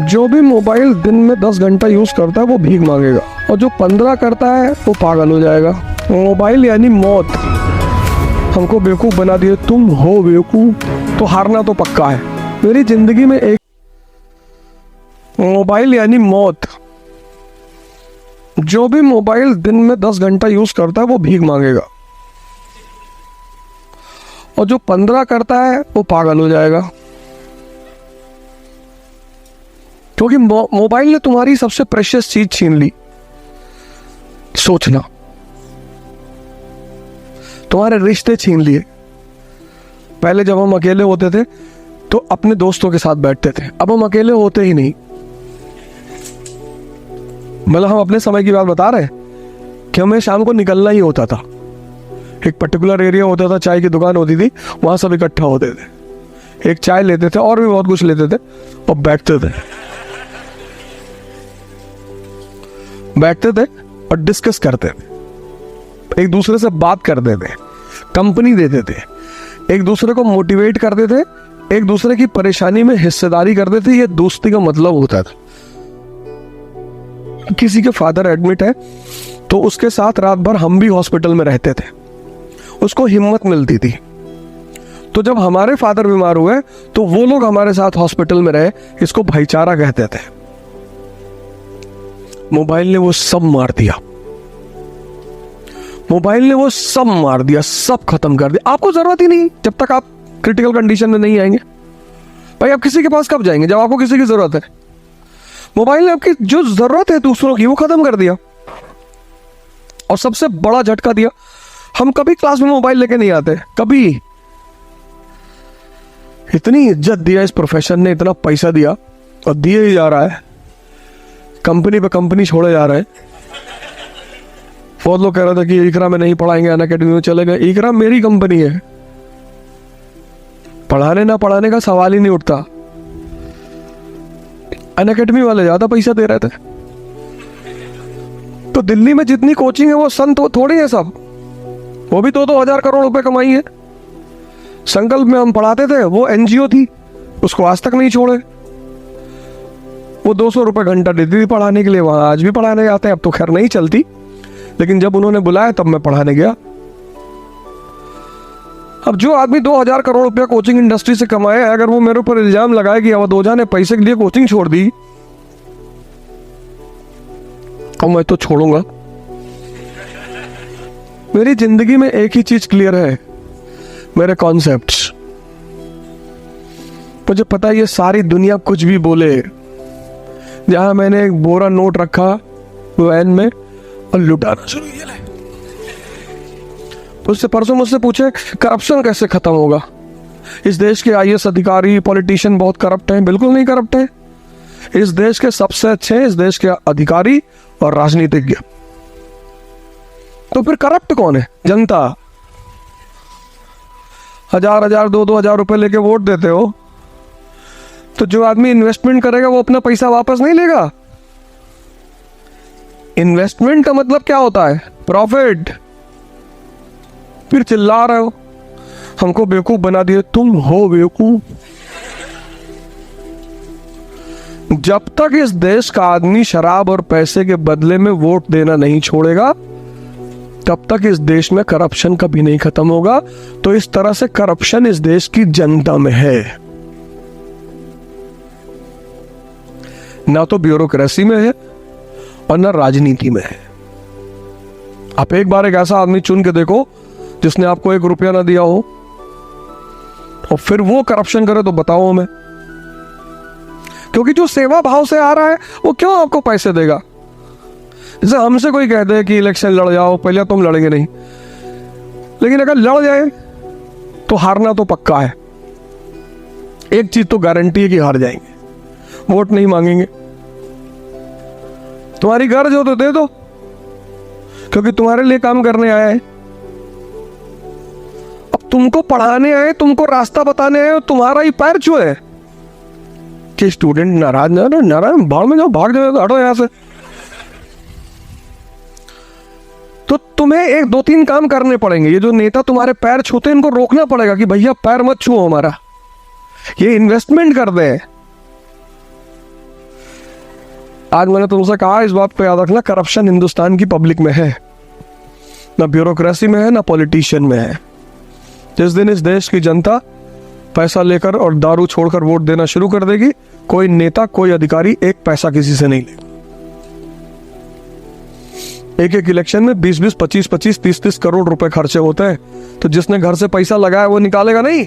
जो भी मोबाइल दिन में 10 घंटा यूज करता है वो भीख मांगेगा, और जो 15 करता है वो पागल हो जाएगा। मोबाइल यानी मौत। हमको बेवकूफ बना दिए, तुम हो बेवकूफ, तो हारना तो पक्का है। मेरी जिंदगी में एक मोबाइल यानी मौत। जो भी मोबाइल दिन में 10 घंटा यूज करता है वो भीख मांगेगा, और जो 15 करता है वो पागल हो जाएगा। क्योंकि मोबाइल ने तुम्हारी सबसे प्रेशियस चीज छीन ली, सोचना। तुम्हारे रिश्ते छीन लिए। पहले जब हम अकेले होते थे तो अपने दोस्तों के साथ बैठते थे, अब हम अकेले होते ही नहीं। मतलब हम अपने समय की बात बता रहे हैं कि हमें शाम को निकलना ही होता था। एक पर्टिकुलर एरिया होता था, चाय की दुकान होती थी, वहां सब इकट्ठा होते थे, एक चाय लेते थे और भी बहुत कुछ लेते थे और बैठते थे और डिस्कस करते थे, एक दूसरे से बात करते थे, कंपनी देते थे, एक दूसरे को मोटिवेट करते थे, एक दूसरे की परेशानी में हिस्सेदारी करते थे। ये दोस्ती का मतलब होता था। किसी के फादर एडमिट है तो उसके साथ रात भर हम भी हॉस्पिटल में रहते थे, उसको हिम्मत मिलती थी। तो जब हमारे फादर बीमार हुए तो वो लोग हमारे साथ हॉस्पिटल में रहे, इसको भाईचारा कहते थे। मोबाइल ने वो सब मार दिया, मोबाइल ने वो सब मार दिया, सब खत्म कर दिया। आपको जरूरत ही नहीं जब तक आप क्रिटिकल कंडीशन में नहीं आएंगे। भाई आप किसी के पास कब जाएंगे? जब आपको किसी की जरूरत है। मोबाइल ने आपकी जो जरूरत है दूसरों की वो खत्म कर दिया। और सबसे बड़ा झटका दिया, हम कभी क्लास में मोबाइल लेके नहीं आते, कभी। इतनी इज्जत दिया इस प्रोफेशन ने, इतना पैसा दिया और दिए ही जा रहा है, कंपनी पे कंपनी छोड़े जा रहे हैं। बहुत लोग कह रहे थे कि इकरा में नहीं पढ़ाएंगे, अनअकैडमी में चले गए। इकरा मेरी कंपनी है, पढ़ाने ना पढ़ाने का सवाल ही नहीं उठता। अनअकैडमी वाले ज्यादा पैसा दे रहे थे। तो दिल्ली में जितनी कोचिंग है वो संत थोड़ी है सब, वो भी 2-2 हजार करोड़ रुपए कमाई है। संकल्प में हम पढ़ाते थे, वो एनजीओ थी, उसको आज तक नहीं छोड़े। वो 200 रुपए घंटा देती थी पढ़ाने के लिए, वहां आज भी पढ़ाने जाते हैं। अब तो खैर नहीं चलती, लेकिन जब उन्होंने बुलाया तब मैं पढ़ाने गया। अब जो आदमी 2000 करोड़ रुपया कोचिंग इंडस्ट्री से कमाए, अगर वो मेरे ऊपर इल्जाम लगाए कि अवध ओझा ने पैसे के लिए कोचिंग छोड़ दी, तो मैं तो छोड़ूंगा। मेरी जिंदगी में एक ही चीज क्लियर है, मेरे कॉन्सेप्ट्स। मुझे पता है ये सारी दुनिया कुछ भी बोले। जहां मैंने एक बोरा नोट रखा वैन में और लुटाना शुरू किया। उससे परसों मुझसे पूछे करप्शन कैसे खत्म होगा? इस देश के आईएएस अधिकारी, पॉलिटिशियन बहुत करप्ट हैं। बिल्कुल नहीं करप्ट है। इस देश के सबसे अच्छे इस देश के अधिकारी और राजनीतिज्ञ। तो फिर करप्ट कौन है? जनता। 1000-1000, 2-2 हजार रुपए लेके वोट देते हो, तो जो आदमी इन्वेस्टमेंट करेगा वो अपना पैसा वापस नहीं लेगा। इन्वेस्टमेंट का मतलब क्या होता है? प्रॉफिट। फिर चिल्ला रहे हो, हमको बेवकूफ बना दिए, तुम हो बेवकूफ। जब तक इस देश का आदमी शराब और पैसे के बदले में वोट देना नहीं छोड़ेगा, तब तक इस देश में करप्शन कभी नहीं खत्म होगा। तो इस तरह से करप्शन इस देश की जनता में है, ना तो ब्यूरोक्रेसी में है और ना राजनीति में है। आप एक बार एक ऐसा आदमी चुन के देखो जिसने आपको 1 रुपया ना दिया हो, और फिर वो करप्शन करे, तो बताओ हमें। क्योंकि जो सेवा भाव से आ रहा है वो क्यों आपको पैसे देगा? जैसे हमसे कोई कहते हैं कि इलेक्शन लड़ जाओ, पहले तुम लड़ेंगे नहीं, लेकिन अगर लड़ जाए तो हारना तो पक्का है। एक चीज तो गारंटी है कि हार जाएंगे, वोट नहीं मांगेंगे। तुम्हारी गर्ज हो तो दे दो, क्योंकि तुम्हारे लिए काम करने आया है। अब तुमको पढ़ाने आए, तुमको रास्ता बताने आए, तुम्हारा ही पैर छुए कि स्टूडेंट नाराज भाड़ में जाओ, भाग जाओ, हटो यहां से। तो तुम्हें 1-2-3 काम करने पड़ेंगे। ये जो नेता तुम्हारे पैर छूते हैं, इनको रोकना पड़ेगा कि भैया पैर मत छुओ हमारा, ये इन्वेस्टमेंट कर दे। आज मैंने तुमसे कहा इस बात को याद रखना, करप्शन हिंदुस्तान की पब्लिक में है, ना ब्यूरोक्रेसी में है, ना पॉलिटिशियन में है। जिस दिन इस देश की जनता पैसा लेकर और दारू छोड़कर वोट देना शुरू कर देगी, कोई नेता, कोई अधिकारी एक पैसा किसी से नहीं लेगा। एक एक इलेक्शन में 20-20, 25-25, 30-30 करोड़ रुपए खर्चे होते हैं, तो जिसने घर से पैसा लगाया वो निकालेगा नहीं।